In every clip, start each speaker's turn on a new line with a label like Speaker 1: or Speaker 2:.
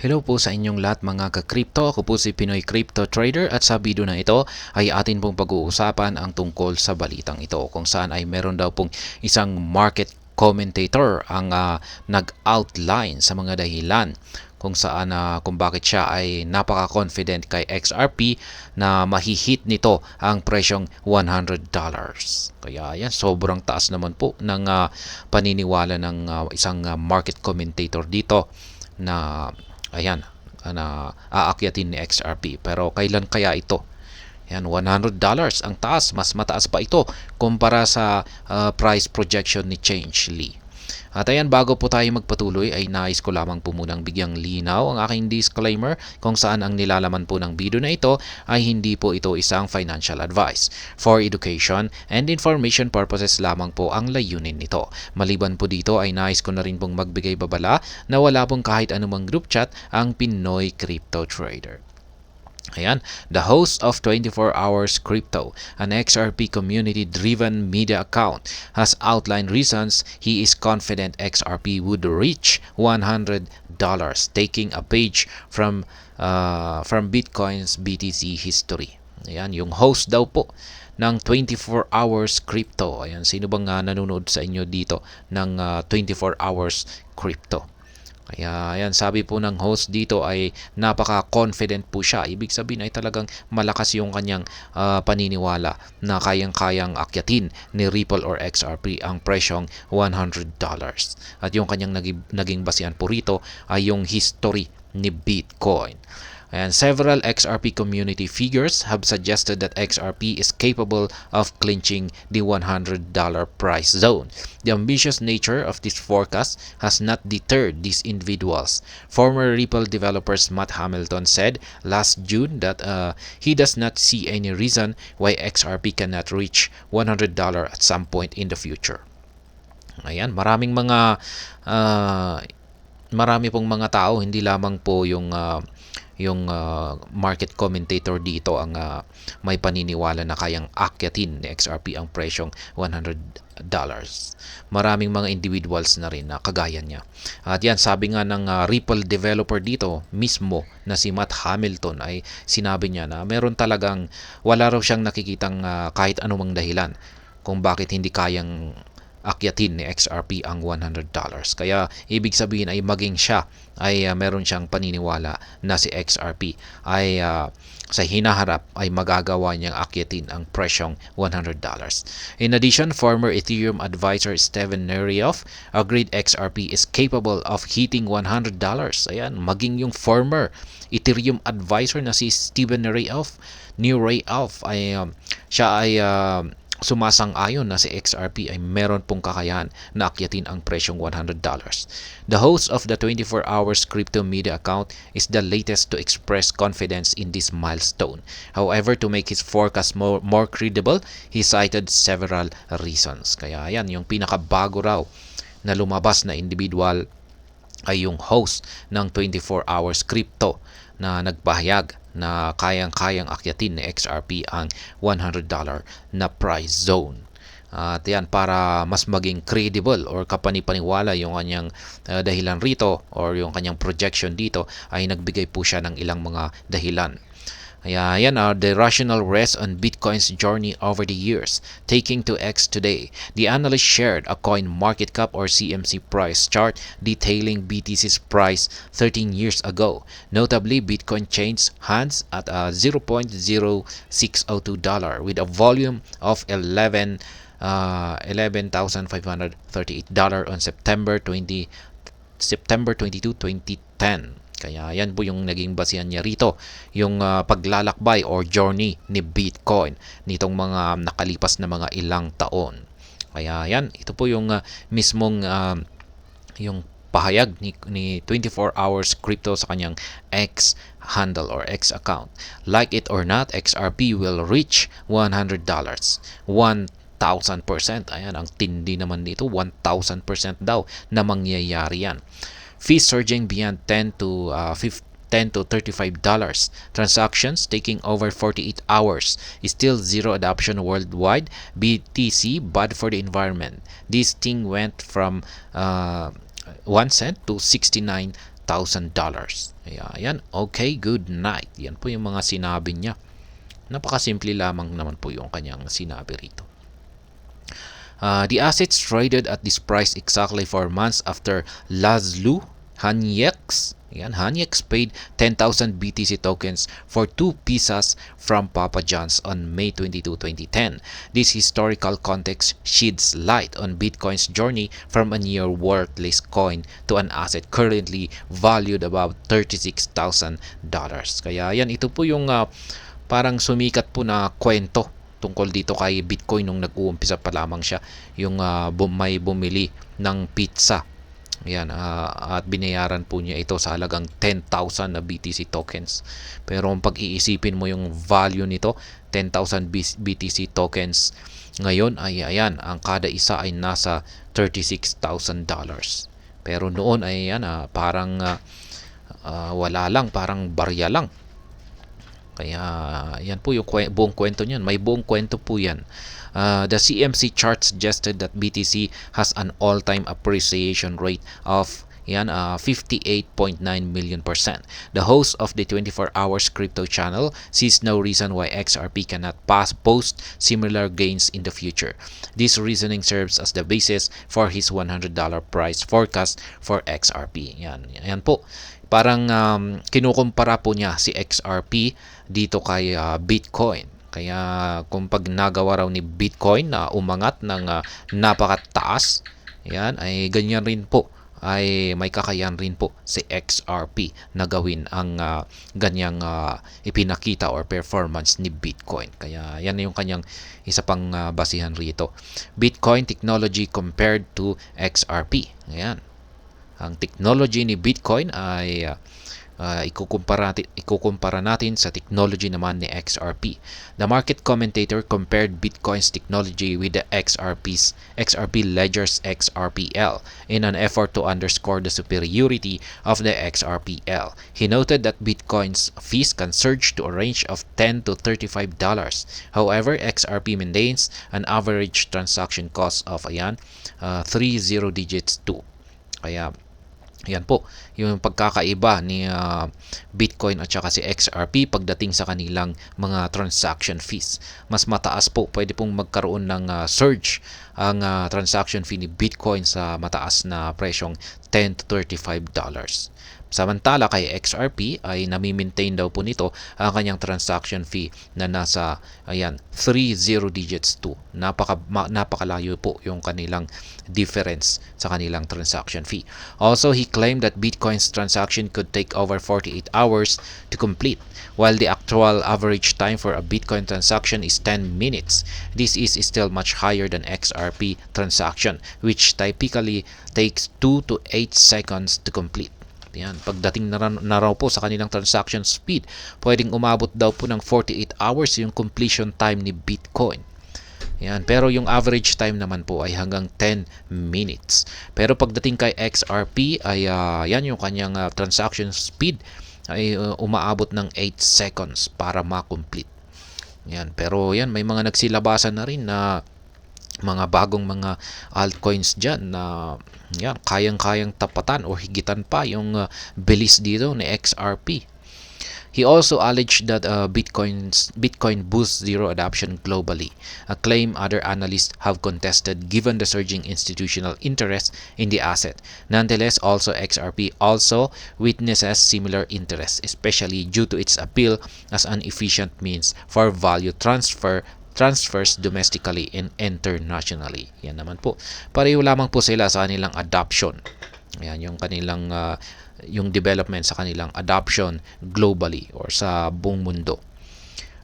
Speaker 1: Hello po sa inyong lahat mga ka-crypto. Ako po si Pinoy Crypto Trader at sa video na ito ay atin pong pag-uusapan ang tungkol sa balitang ito kung saan ay meron daw pong isang market commentator ang nag-outline sa mga dahilan kung saan kung bakit siya ay napaka-confident kay XRP na mahihit nito ang presyong $100. Kaya yan, sobrang taas naman po ng paniniwala ng isang market commentator dito na ayan na aakyatin ni XRP. Pero kailan kaya ito? Yan, $100 ang taas, mas mataas pa ito kumpara sa price projection ni Change Lee. At ayan, bago po tayo magpatuloy ay nais ko lamang po munang bigyang linaw ang aking disclaimer kung saan ang nilalaman po ng video na ito ay hindi po ito isang financial advice. For education and information purposes lamang po ang layunin nito. Maliban po dito ay nais ko na rin pong magbigay babala na wala pong kahit anumang group chat ang Pinoy Crypto Trader. Ayan, the host of 24 Hours Crypto, an XRP community-driven media account, has outlined reasons he is confident XRP would reach $100, taking a page from Bitcoin's BTC history. Ayan, yung host daw po ng 24 Hours Crypto. Ayan, sino bang nanonood sa inyo dito ng 24 Hours Crypto? Kaya ayan, sabi po ng host dito ay napaka-confident po siya. Ibig sabihin ay talagang malakas yung kanyang paniniwala na kayang-kayang akyatin ni Ripple or XRP ang presyong $100. At yung kanyang naging basihan po rito ay yung history ni Bitcoin. And several XRP community figures have suggested that XRP is capable of clinching the $100 price zone. The ambitious nature of this forecast has not deterred these individuals. Former Ripple developers Matt Hamilton said last June that he does not see any reason why XRP cannot reach $100 at some point in the future. Ayan, marami pong mga tao, hindi lamang po yung market commentator dito ang may paniniwala na kayang akyatin ni XRP ang presyong $100. Maraming mga individuals na rin na kagaya niya. At yan, sabi nga ng Ripple developer dito mismo na si Matt Hamilton ay sinabi niya na meron talagang wala raw siyang nakikitang kahit anumang dahilan kung bakit hindi kayang akyatin ni XRP ang $100. Kaya ibig sabihin ay maging siya ay meron siyang paniniwala na si XRP ay sa hinaharap ay magagawa niyang akyatin ang presyong $100. In addition, former Ethereum advisor Steven Nerioff agreed XRP is capable of hitting $100. Ayan, maging yung former Ethereum advisor na si Steven Nerioff ay siya ay sumasang-ayon na si XRP ay meron pong kakayahan na akyatin ang presyong $100. The host of the 24 Hours Crypto Media account is the latest to express confidence in this milestone. However, to make his forecast more credible, he cited several reasons. Kaya yan, yung pinakabago raw na lumabas na individual ay yung host ng 24 Hours Crypto na nagpahayag na kayang-kayang akyatin ni XRP ang $100 na price zone. At yan, para mas maging credible or kapanipaniwala yung kanyang dahilan rito or yung kanyang projection dito ay nagbigay po siya ng ilang mga dahilan. Kaya yan the rational rest on Bitcoin's journey over the years, taking to X today. The analyst shared a coin market cap or CMC price chart detailing BTC's price 13 years ago. Notably, Bitcoin changed hands at $0.0602 with a volume of $11,538 on September 22, 2010. Kaya yan po yung naging basihan niya rito, yung paglalakbay or journey ni Bitcoin nitong mga nakalipas na mga ilang taon. Kaya yan, ito po yung mismong yung pahayag ni 24 Hours Crypto sa kanyang X handle or X account. Like it or not, XRP will reach $100. 1,000%. Ayan, ang tindi naman dito, 1,000% daw na mangyayari yan. Fees surging beyond $10 to $35. Transactions taking over 48 hours. Still zero adoption worldwide. BTC bad for the environment. This thing went from 1 cent to 69 Kaya yan, okay, good night. Yan po yung mga sinabi niya. Napakasimple lamang naman po yung kanyang sinabi rito. The assets traded at this price exactly 4 months after Laszlo Hanyecz paid 10,000 BTC tokens for 2 pizzas from Papa John's on May 22, 2010. This historical context sheds light on Bitcoin's journey from a near worthless coin to an asset currently valued above $36,000. Kaya yan, ito po yung parang sumikat po na kwento tungkol dito kay Bitcoin nung nag-uumpisa pa lamang siya, yung may bumili ng pizza. Yan, at binayaran po niya ito sa halagang 10,000 na BTC tokens. Pero kung pag-iisipin mo yung value nito, 10,000 BTC tokens ngayon ay ayan, ang kada isa ay nasa $36,000. Pero noon ay ayan, parang wala lang, parang barya lang. Kaya yan po yung buong kwento niyan. May buong kwento po yan. The CMC chart suggested that BTC has an all-time appreciation rate of 58.9 million %. The host of the 24 Hours Crypto channel sees no reason why XRP cannot post similar gains in the future. This reasoning serves as the basis for his $100 price forecast for XRP. Yan po. Parang kinukumpara po niya si XRP dito kay Bitcoin. Kaya kung pag nagawa raw ni Bitcoin na umangat ng napakataas, yan, ay ganyan rin po, ay may kakayan rin po si XRP na gawin ang ganyang ipinakita or performance ni Bitcoin. Kaya yan yung kanyang isa pang basihan rito. Bitcoin technology compared to XRP. Ayan. Ang technology ni Bitcoin ay ikukumpara natin sa technology naman ni XRP. The market commentator compared Bitcoin's technology with the XRP ledger's XRPL in an effort to underscore the superiority of the XRPL. He noted that Bitcoin's fees can surge to a range of $10 to $35. However, XRP maintains an average transaction cost of 3 zero digits too. Kaya yan po, yung pagkakaiba ni Bitcoin at saka si XRP pagdating sa kanilang mga transaction fees. Mas mataas po, pwede pong magkaroon ng surge ang transaction fee ni Bitcoin sa mataas na presyong $10 to $35. Samantala kay XRP ay nami-maintain daw po nito ang kanyang transaction fee na nasa 3 zero digits too. Napakalayo po yung kanilang difference sa kanilang transaction fee. Also, he claimed that Bitcoin's transaction could take over 48 hours to complete, while the actual average time for a Bitcoin transaction is 10 minutes. This is still much higher than XRP transaction, which typically takes 2 to 8 seconds to complete. Yan, pagdating na raw po sa kanilang transaction speed, pwedeng umabot daw po ng 48 hours yung completion time ni Bitcoin. Yan, pero yung average time naman po ay hanggang 10 minutes. Pero pagdating kay XRP ay yan yung kanyang transaction speed ay umaabot ng 8 seconds para ma-complete. Yan, pero yan, may mga nagsilabasan na rin na mga bagong mga altcoins dyan na yan, kayang-kayang tapatan o higitan pa yung bilis dito ni XRP. He also alleged that Bitcoin boosts zero adoption globally, a claim other analysts have contested given the surging institutional interest in the asset. Nonetheless, also XRP also witnesses similar interest, especially due to its appeal as an efficient means for value transfers domestically and internationally. Yan naman po. Pareho lamang po sila sa kanilang adoption. Yan yung kanilang yung development sa kanilang adoption globally or sa buong mundo.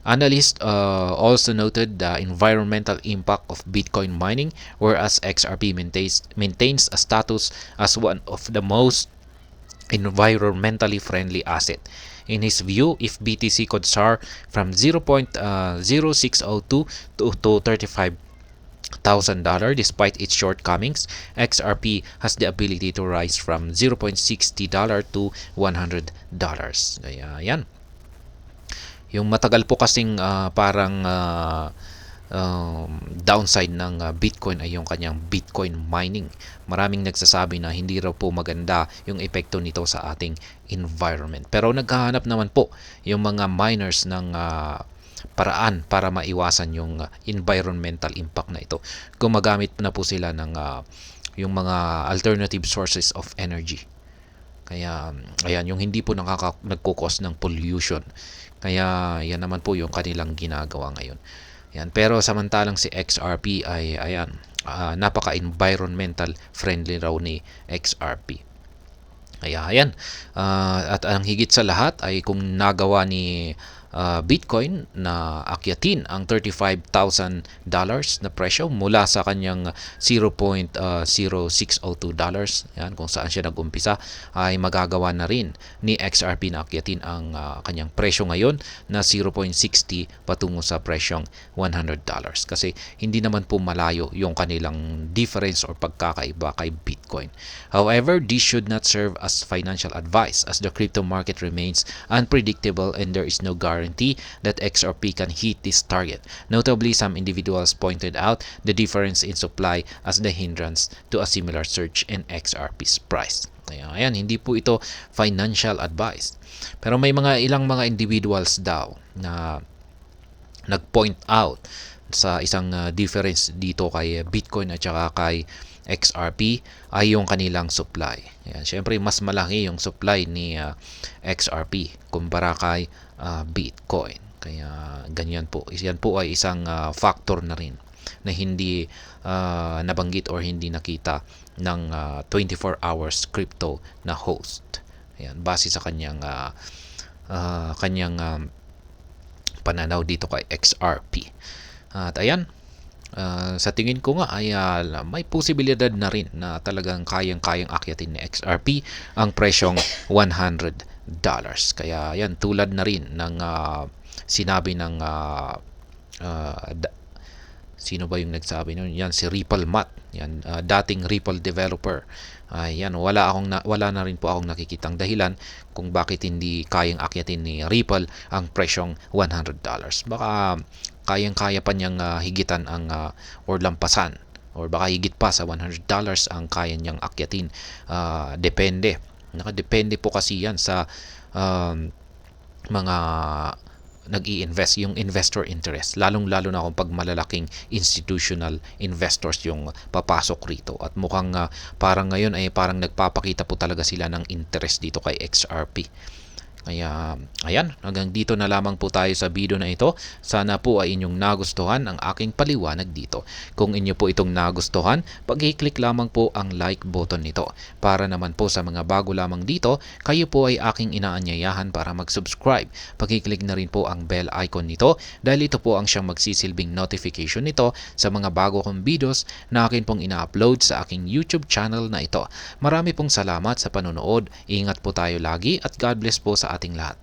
Speaker 1: Analysts also noted the environmental impact of Bitcoin mining, whereas XRP maintains a status as one of the most environmentally friendly asset. In his view, if BTC could soar from 0.0602 to $35,000 despite its shortcomings, XRP has the ability to rise from $0.60 to $100. Kaya yan. Yung matagal po kasing parang downside ng Bitcoin ay yung kanyang Bitcoin mining. Maraming nagsasabi na hindi raw po maganda yung epekto nito sa ating environment. Pero naghahanap naman po yung mga miners ng paraan para maiwasan yung environmental impact na ito. Gumagamit na po sila ng yung mga alternative sources of energy. Kaya ayan, yung hindi po nagkukos ng pollution. Kaya yan naman po yung kanilang ginagawa ngayon. Yan. Pero samantalang si XRP ay ayan, napaka-environmental friendly raw ni XRP. Kaya ayan, at ang higit sa lahat ay kung nagawa ni Bitcoin na akyatin ang $35,000 na presyo mula sa kanyang $0.0602, yan, kung saan siya nag-umpisa, ay magagawa na rin ni XRP na akyatin ang kanyang presyo ngayon na 0.60 patungo sa presyong $100. Kasi hindi naman po malayo yung kanilang difference or pagkakaiba kay Bitcoin. However, this should not serve as financial advice as the crypto market remains unpredictable and there is no guarantee that XRP can hit this target. Notably, some individuals pointed out the difference in supply as the hindrance to a similar surge in XRP's price. Ayan, hindi po ito financial advice. Pero may ilang mga individuals daw na nag-point out sa isang difference dito kay Bitcoin at saka kay XRP ay yung kanilang supply. Ayan, syempre mas malaki yung supply ni XRP kumpara kay Bitcoin. Kaya ganyan po. Yan po ay isang factor na rin na hindi nabanggit or hindi nakita ng 24 hours crypto na host. Ayan, base sa kanyang pananaw dito kay XRP. At ayan, sa tingin ko nga ay may posibilidad na rin na talagang kayang-kayang akyatin ni XRP ang presyong $100. Kaya yan, tulad na rin ng sinabi ng sino ba yung nagsabi nun? Yan, si Ripple Matt. Yan, dating Ripple developer. Yan, wala na rin po akong nakikitang dahilan kung bakit hindi kayang akyatin ni Ripple ang presyong $100. Baka kayang-kaya pa niyang higitan ang or lampasan or baka higit pa sa $100 ang kaya niyang akyatin. Depende. Nakadepende po kasi yan sa mga nag-i-invest, yung investor interest, lalong-lalo na kung pag malalaking institutional investors yung papasok rito. At mukhang parang ngayon ay parang nagpapakita po talaga sila ng interest dito kay XRP. Kaya, ayan, hanggang dito na lamang po tayo sa video na ito. Sana po ay inyong nagustuhan ang aking paliwanag dito. Kung inyo po itong nagustuhan, pag-i-click lamang po ang like button nito. Para naman po sa mga bago lamang dito, kayo po ay aking inaanyayahan para mag-subscribe. Pag-i-click na rin po ang bell icon nito dahil ito po ang siyang magsisilbing notification nito sa mga bago kong videos na akin pong ina-upload sa aking YouTube channel na ito. Marami pong salamat sa panonood. Ingat po tayo lagi at God bless po sa ating lahat.